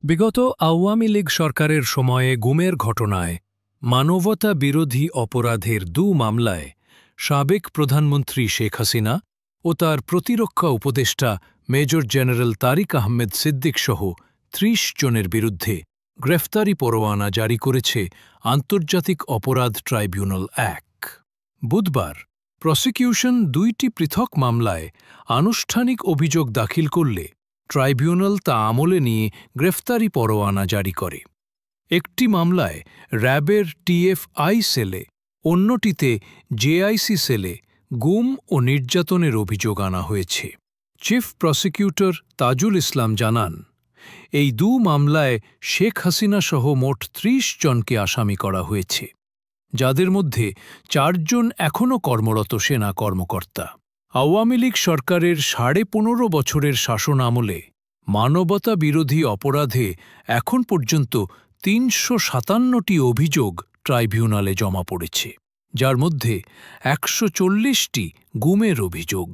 বিগত আওয়ামী লীগ সরকারের সময়ে গুমের ঘটনায় মানবতা বিরোধী অপরাধের ২ মামলায় সাবেক প্রধানমন্ত্রী শেখ হাসিনা ও তার প্রতিরক্ষা উপদেষ্টা মেজর জেনারেল তারিক আহমেদ সিদ্দিকসহ ৩০ জনের বিরুদ্ধে গ্রেফতারি পরোয়ানা জারি করেছে আন্তর্জাতিক অপরাধ ট্রাইব্যুনাল ১। বুধবার প্রসিকিউশন ২টি পৃথক মামলায় আনুষ্ঠানিক অভিযোগ দাখিল করলে ট্রাইব্যুনাল তা আমলে নিয়ে গ্রেফতারি পরোয়ানা জারি করে। একটি মামলায় র্যাবের টিএফআই সেলে, অন্যটিতে জেআইসি সেলে গুম ও নির্যাতনের অভিযোগ আনা হয়েছে। চিফ প্রসিকিউটর তাজুল ইসলাম জানান, এই ২ মামলায় শেখ হাসিনা সহ মোট ৩০ জনকে আসামি করা হয়েছে, যাদের মধ্যে ৪ জন এখনও কর্মরত সেনা কর্মকর্তা। আওয়ামী লীগ সরকারের ১৫.৫ বছরের শাসন আমলে মানবতা বিরোধী অপরাধে এখন পর্যন্ত ৩৫৭টি অভিযোগ ট্রাইব্যুনালে জমা পড়েছে, যার মধ্যে ১৪০টি গুমের অভিযোগ।